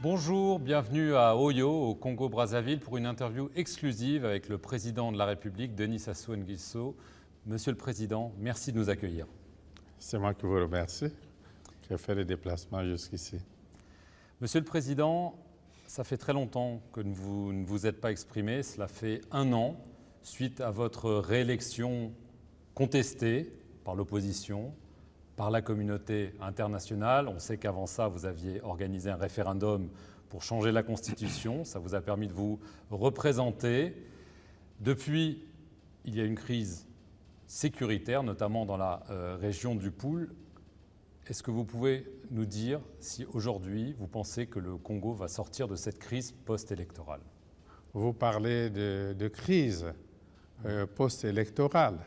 Bonjour, bienvenue à Oyo, au Congo-Brazzaville, pour une interview exclusive avec le président de la République, Denis Sassou Nguesso. Monsieur le Président, merci de nous accueillir. C'est moi qui vous remercie, qui ai fait le déplacement jusqu'ici. Monsieur le Président, ça fait très longtemps que vous ne vous êtes pas exprimé. Cela fait 1 an, suite à votre réélection contestée par l'opposition, par la communauté internationale. On sait qu'avant ça, vous aviez organisé un référendum pour changer la Constitution. Ça vous a permis de vous représenter. Depuis, il y a une crise sécuritaire, notamment dans la région du Poul. Est-ce que vous pouvez nous dire si aujourd'hui, vous pensez que le Congo va sortir de cette crise post-électorale? Vous parlez de crise post-électorale.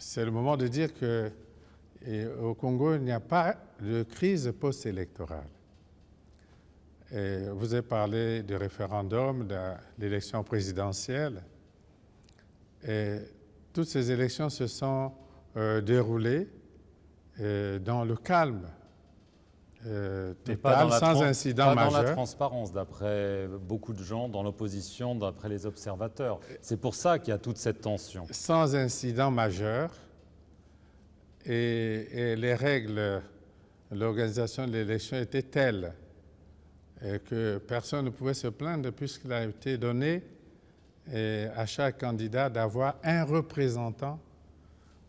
C'est le moment de dire qu'au Congo, il n'y a pas de crise post-électorale. Vous avez parlé du référendum, de l'élection présidentielle. Toutes ces élections se sont déroulées dans le calme total, sans incident majeur. Pas dans la transparence, d'après beaucoup de gens, dans l'opposition, d'après les observateurs. C'est pour ça qu'il y a toute cette tension. Sans incident majeur. Et les règles de l'organisation de l'élection étaient telles que personne ne pouvait se plaindre puisqu'il a été donné à chaque candidat d'avoir un représentant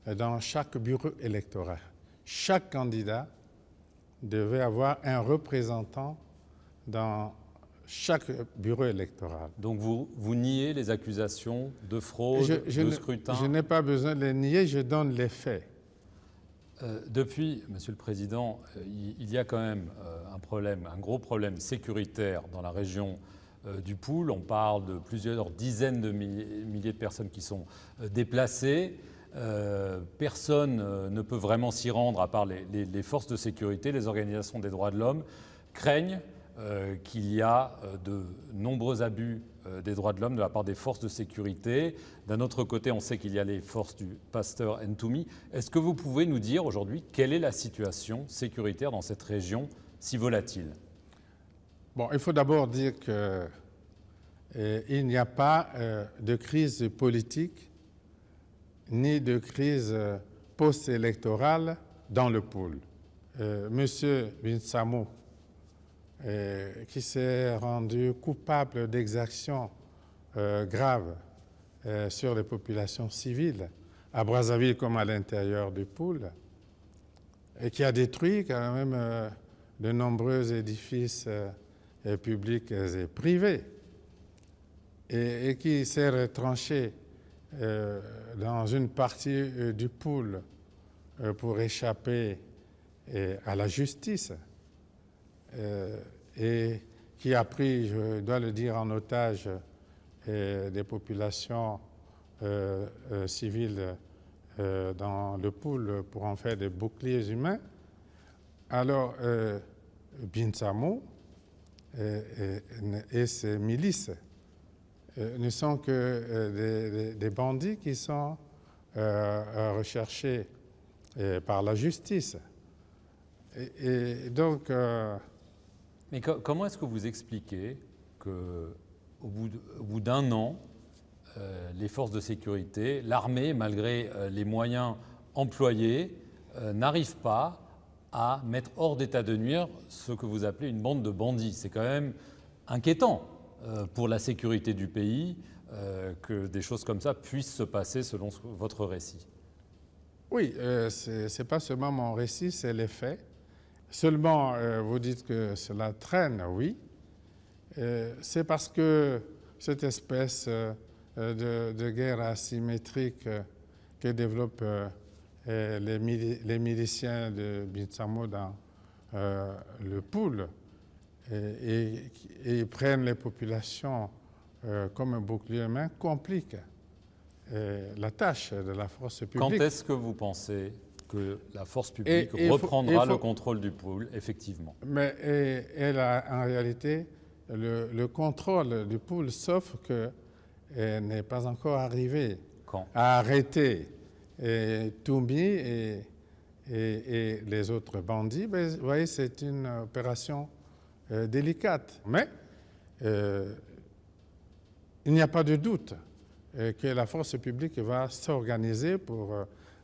dans chaque bureau électoral. Chaque candidat devait avoir un représentant dans chaque bureau électoral. Donc vous niez les accusations de fraude, de scrutin? Je n'ai pas besoin de les nier, je donne les faits. Depuis, Monsieur le Président, il y a quand même un gros problème sécuritaire dans la région du Poul. On parle de plusieurs dizaines de milliers de personnes qui sont déplacées. Personne ne peut vraiment s'y rendre à part les forces de sécurité. Les organisations des droits de l'homme craignent qu'il y a de nombreux abus des droits de l'homme de la part des forces de sécurité. D'un autre côté, on sait qu'il y a les forces du pasteur Ntoumi. Est-ce que vous pouvez nous dire aujourd'hui quelle est la situation sécuritaire dans cette région si volatile? Bon, il faut d'abord dire qu'il n'y a pas de crise politique ni de crise post-électorale dans le Poul. Monsieur Binsamou, qui s'est rendu coupable d'exactions graves sur les populations civiles, à Brazzaville comme à l'intérieur du Poul, et qui a détruit quand même de nombreux édifices publics et privés, et qui s'est retranché dans une partie du Poul pour échapper à la justice, et qui a pris, je dois le dire, en otage des populations civiles dans le Poul pour en faire des boucliers humains. Alors, Binsamou et ses milices ne sont que des bandits qui sont recherchés par la justice. Et donc... Mais comment est-ce que vous expliquez qu'au bout d'1 an, les forces de sécurité, l'armée, malgré les moyens employés, n'arrivent pas à mettre hors d'état de nuire ce que vous appelez une bande de bandits? C'est quand même inquiétant pour la sécurité du pays que des choses comme ça puissent se passer selon votre récit. Oui, ce n'est pas seulement mon récit, c'est les faits. Seulement, vous dites que cela traîne, oui. C'est parce que cette espèce de guerre asymétrique que développent les miliciens de Binsamou dans le Poul et prennent les populations comme un bouclier humain complique la tâche de la force publique. Quand est-ce que vous pensez que la force publique reprendra le contrôle du Poul, effectivement? Mais elle a en réalité le contrôle du Poul, sauf qu'elle n'est pas encore arrivée Quand? à arrêter Toumi et les autres bandits, ben, vous voyez, c'est une opération délicate. Mais il n'y a pas de doute que la force publique va s'organiser pour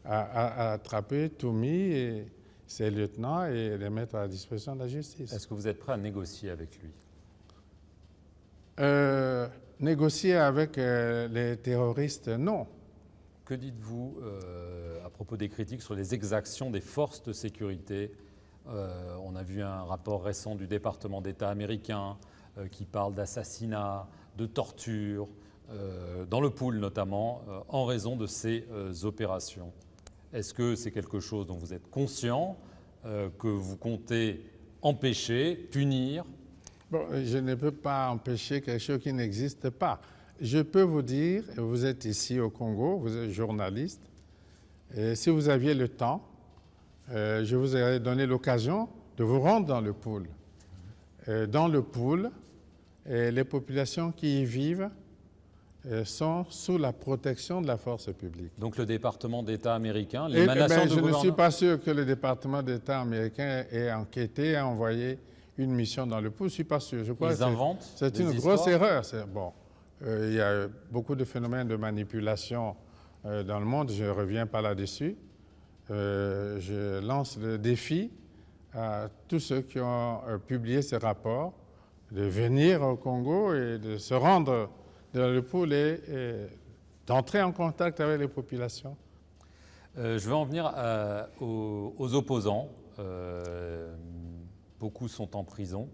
attraper Toumi et ses lieutenants et les mettre à la disposition de la justice. Est-ce que vous êtes prêt à négocier avec lui? Négocier avec les terroristes, non. Que dites-vous à propos des critiques sur les exactions des forces de sécurité? On a vu un rapport récent du département d'État américain qui parle d'assassinats, de torture, dans le Pool notamment, en raison de ces opérations. Est-ce que c'est quelque chose dont vous êtes conscient, que vous comptez empêcher, punir? Bon, je ne peux pas empêcher quelque chose qui n'existe pas. Je peux vous dire, vous êtes ici au Congo, vous êtes journaliste, et si vous aviez le temps, je vous aurais donné l'occasion de vous rendre dans le Pool. Dans le Pool, les populations qui y vivent sont sous la protection de la force publique. Donc le département d'État américain, Je l'émanation ne suis pas sûr que le département d'État américain ait enquêté, ait envoyé une mission dans le Pool. Je ne suis pas sûr. Je crois Ils inventent c'est des une histoires. grosse erreur. Bon, il y a beaucoup de phénomènes de manipulation dans le monde. Je ne reviens pas là-dessus. Je lance le défi à tous ceux qui ont publié ces rapports de venir au Congo et de se rendre dans le Pool et d'entrer en contact avec les populations. Je veux en venir aux opposants. Beaucoup sont en prison.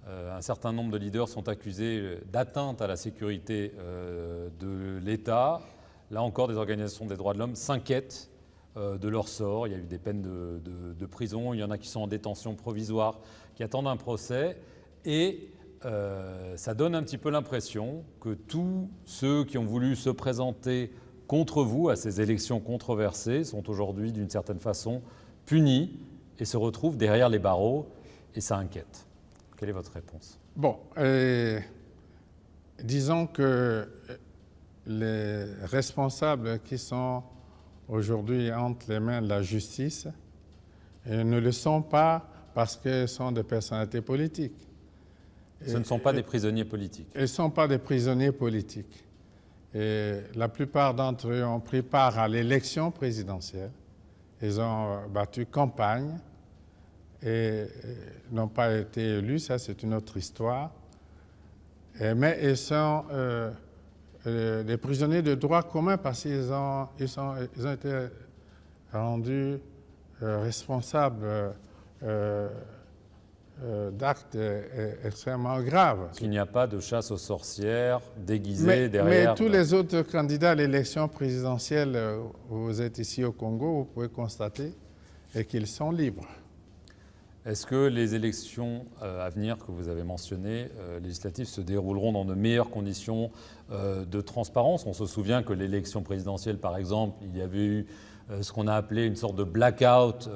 Un certain nombre de leaders sont accusés d'atteinte à la sécurité de l'État. Là encore, des organisations des droits de l'homme s'inquiètent de leur sort. Il y a eu des peines de prison. Il y en a qui sont en détention provisoire, qui attendent un procès. Et ça donne un petit peu l'impression que tous ceux qui ont voulu se présenter contre vous à ces élections controversées sont aujourd'hui, d'une certaine façon, punis et se retrouvent derrière les barreaux, et ça inquiète. Quelle est votre réponse? Bon, disons que les responsables qui sont aujourd'hui entre les mains de la justice ne le sont pas parce qu'ils sont des personnalités politiques. Ce ne sont pas des prisonniers politiques. Ils ne sont pas des prisonniers politiques. Et la plupart d'entre eux ont pris part à l'élection présidentielle. Ils ont battu campagne et n'ont pas été élus. Ça, c'est une autre histoire. Mais ils sont des prisonniers de droit commun parce qu'ils ont été rendus responsables d'actes extrêmement graves. Parce qu'il n'y a pas de chasse aux sorcières déguisée derrière. Mais tous les autres candidats à l'élection présidentielle, vous êtes ici au Congo, vous pouvez constater qu'ils sont libres. Est-ce que les élections à venir que vous avez mentionnées, législatives, se dérouleront dans de meilleures conditions de transparence? On se souvient que l'élection présidentielle, par exemple, il y avait eu ce qu'on a appelé une sorte de blackout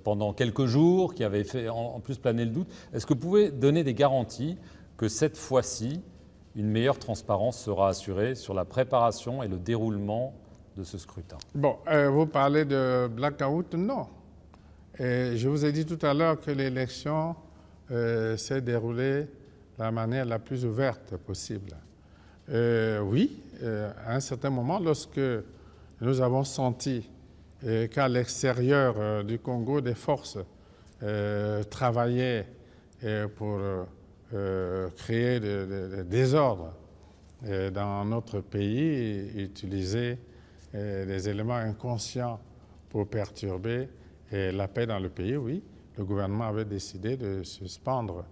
pendant quelques jours, qui avait fait en plus planer le doute. Est-ce que vous pouvez donner des garanties que cette fois-ci, une meilleure transparence sera assurée sur la préparation et le déroulement de ce scrutin? Bon, vous parlez de blackout? Non. Et je vous ai dit tout à l'heure que l'élection s'est déroulée de la manière la plus ouverte possible. Oui, à un certain moment, lorsque nous avons senti qu'à l'extérieur du Congo, des forces travaillaient pour créer des désordres dans notre pays et utiliser des éléments inconscients pour perturber la paix dans le pays, oui, le gouvernement avait décidé de suspendre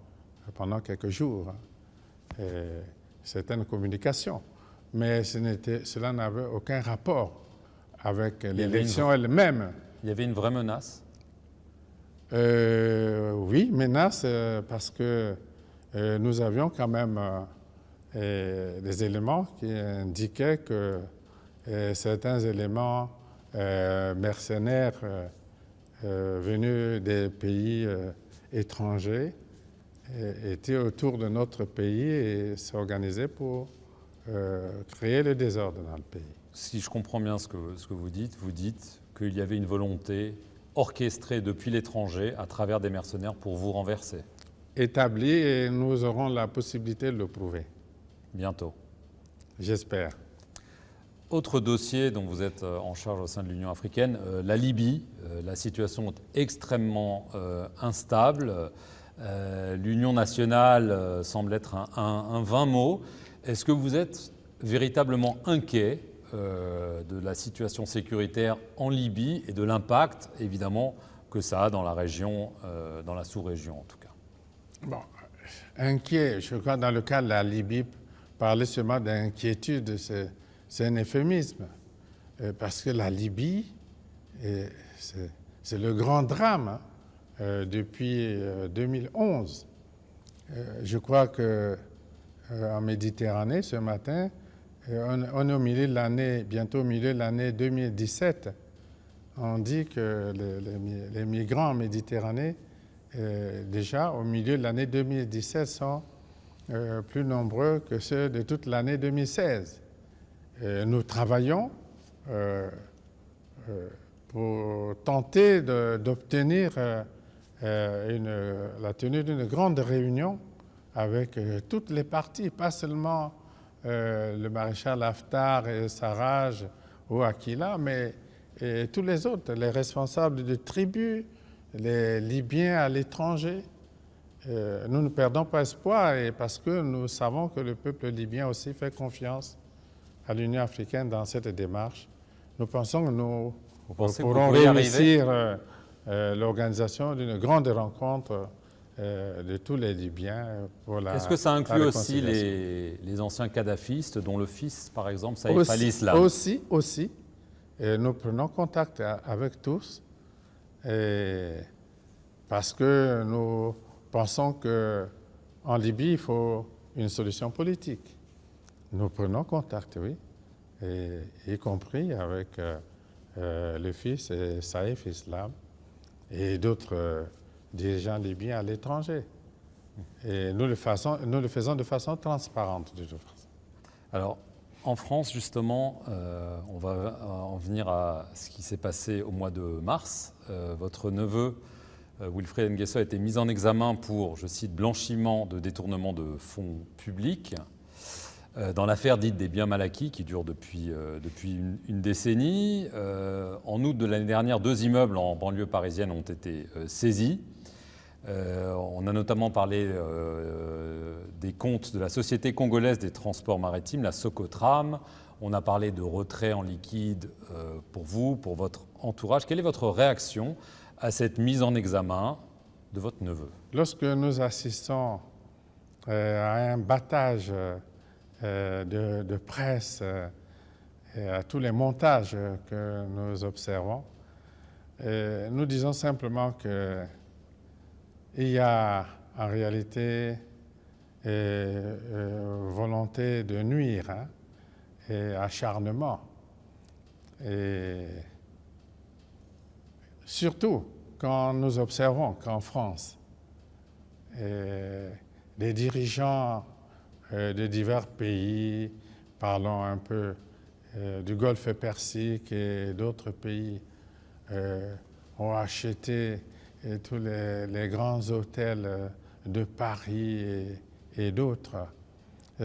pendant quelques jours certaines communications. Mais cela n'avait aucun rapport avec l'élection elle-même. Il y avait une vraie menace? Oui, menace parce que nous avions quand même des éléments qui indiquaient que certains éléments mercenaires venus des pays étrangers étaient autour de notre pays et s'organisaient pour créer le désordre dans le pays. Si je comprends bien ce que vous dites qu'il y avait une volonté orchestrée depuis l'étranger à travers des mercenaires pour vous renverser? Établi, et nous aurons la possibilité de le prouver. Bientôt. J'espère. Autre dossier dont vous êtes en charge au sein de l'Union africaine, la Libye. La situation est extrêmement instable. L'Union nationale semble être un vain mot. Est-ce que vous êtes véritablement inquiet de la situation sécuritaire en Libye et de l'impact, évidemment, que ça a dans la région, dans la sous-région en tout cas? Bon, inquiet, je crois dans le cas de la Libye, parler seulement d'inquiétude, c'est un euphémisme. Parce que la Libye, c'est le grand drame depuis 2011. Je crois qu'en Méditerranée, ce matin, on est au milieu de l'année, bientôt au milieu de l'année 2017. On dit que les migrants en Méditerranée, déjà au milieu de l'année 2017, sont plus nombreux que ceux de toute l'année 2016. Nous travaillons pour tenter d'obtenir la tenue d'une grande réunion avec toutes les parties, pas seulement le maréchal Haftar et Sarraj ou Aquila, mais tous les autres, les responsables de tribus, les Libyens à l'étranger. Nous ne perdons pas espoir, et parce que nous savons que le peuple libyen aussi fait confiance à l'Union africaine dans cette démarche. Nous pensons que nous pourrons réussir l'organisation d'une grande rencontre de tous les Libyens pour la Est-ce que ça inclut aussi les anciens kadhafistes, dont le fils, par exemple, Saïf al-Islam? Aussi. Et nous prenons contact avec tous, parce que nous pensons qu'en Libye, il faut une solution politique. Nous prenons contact, oui, y compris avec le fils Saïf Islam et d'autres dirigeants libyens à l'étranger. Et nous le faisons de façon transparente, de toute façon. Alors, en France, justement, on va en venir à ce qui s'est passé au mois de mars. Votre neveu, Wilfried Nguesso, a été mis en examen pour, je cite, blanchiment de détournement de fonds publics dans l'affaire dite des biens mal acquis qui dure depuis une décennie. En août de l'année dernière, 2 immeubles en banlieue parisienne ont été saisis. On a notamment parlé des comptes de la Société congolaise des transports maritimes, la Socotram. On a parlé de retrait en liquide pour vous, pour votre entourage. Quelle est votre réaction à cette mise en examen de votre neveu? Lorsque nous assistons à un battage de presse et à tous les montages que nous observons, nous disons simplement que il y a en réalité volonté de nuire et acharnement. Et surtout quand nous observons qu'en France, les dirigeants de divers pays, parlons un peu du Golfe Persique et d'autres pays, ont acheté tous les grands hôtels de Paris et d'autres,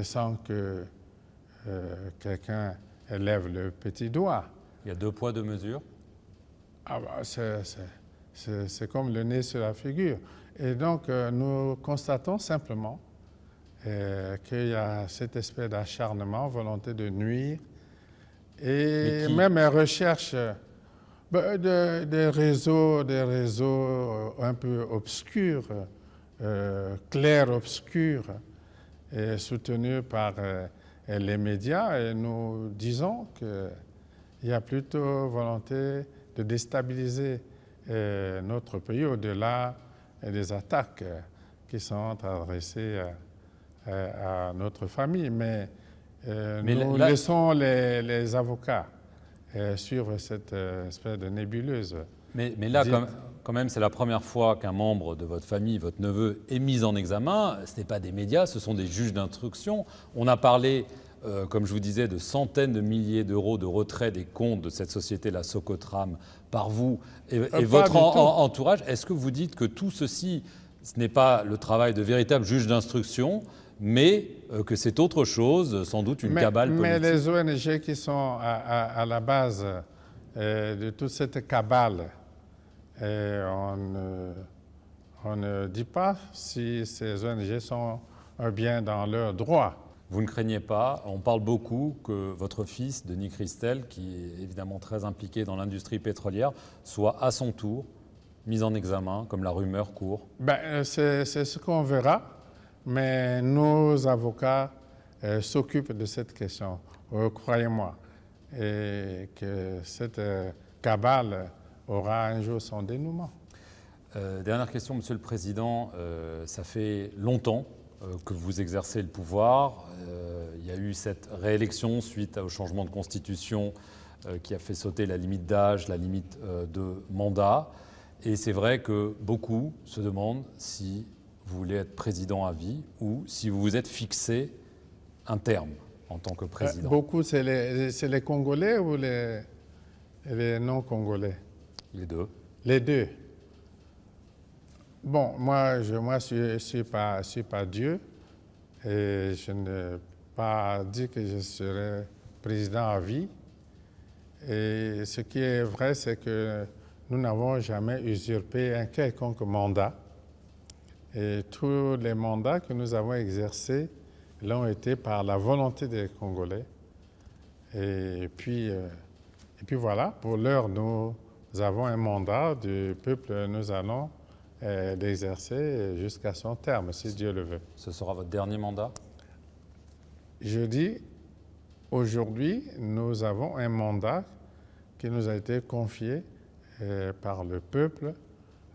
sans que quelqu'un lève le petit doigt. Il y a 2 poids, 2 mesures. Ah bah, c'est comme le nez sur la figure. Et donc, nous constatons simplement qu'il y a cette espèce d'acharnement, volonté de nuire, et même une recherche des réseaux un peu obscurs, clairs-obscurs, soutenus par les médias. Et nous disons qu'il y a plutôt volonté de déstabiliser notre pays au-delà des attaques qui sont adressées à notre famille. Mais nous laissons les avocats suivre cette espèce de nébuleuse. Mais là, quand même, c'est la première fois qu'un membre de votre famille, votre neveu, est mis en examen. Ce n'est pas des médias, ce sont des juges d'instruction. On a parlé comme je vous disais, de centaines de milliers d'euros de retrait des comptes de cette société, la Socotram, par vous et votre entourage. Est-ce que vous dites que tout ceci, ce n'est pas le travail de véritable juge d'instruction, mais que c'est autre chose, sans doute une cabale politique? Mais les ONG qui sont à la base de toute cette cabale, on ne dit pas si ces ONG sont bien dans leurs droits. Vous ne craignez pas, on parle beaucoup que votre fils, Denis Christel, qui est évidemment très impliqué dans l'industrie pétrolière, soit à son tour mis en examen, comme la rumeur court? C'est ce qu'on verra, mais nos avocats s'occupent de cette question, croyez-moi, et que cette cabale aura un jour son dénouement. Dernière question, Monsieur le Président. Ça fait longtemps que vous exercez le pouvoir. Il y a eu cette réélection suite au changement de constitution qui a fait sauter la limite d'âge, la limite de mandat. Et c'est vrai que beaucoup se demandent si vous voulez être président à vie ou si vous vous êtes fixé un terme en tant que président. Beaucoup, c'est les Congolais ou les non-Congolais? Les deux. Les deux. Bon, moi, je suis pas Dieu et je n'ai pas dit que je serai président à vie. Et ce qui est vrai, c'est que nous n'avons jamais usurpé un quelconque mandat. Et tous les mandats que nous avons exercés l'ont été par la volonté des Congolais. Et puis voilà, pour l'heure, nous avons un mandat du peuple, nous allons l'exercer jusqu'à son terme, si Dieu le veut. Ce sera votre dernier mandat? Je dis, aujourd'hui, nous avons un mandat qui nous a été confié par le peuple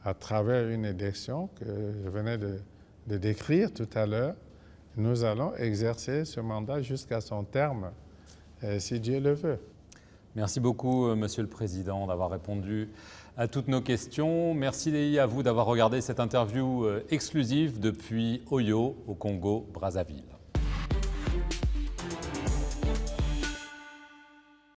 à travers une élection que je venais de décrire tout à l'heure. Nous allons exercer ce mandat jusqu'à son terme, si Dieu le veut. Merci beaucoup, Monsieur le Président, d'avoir répondu à toutes nos questions. Merci à vous d'avoir regardé cette interview exclusive depuis Oyo, au Congo-Brazzaville.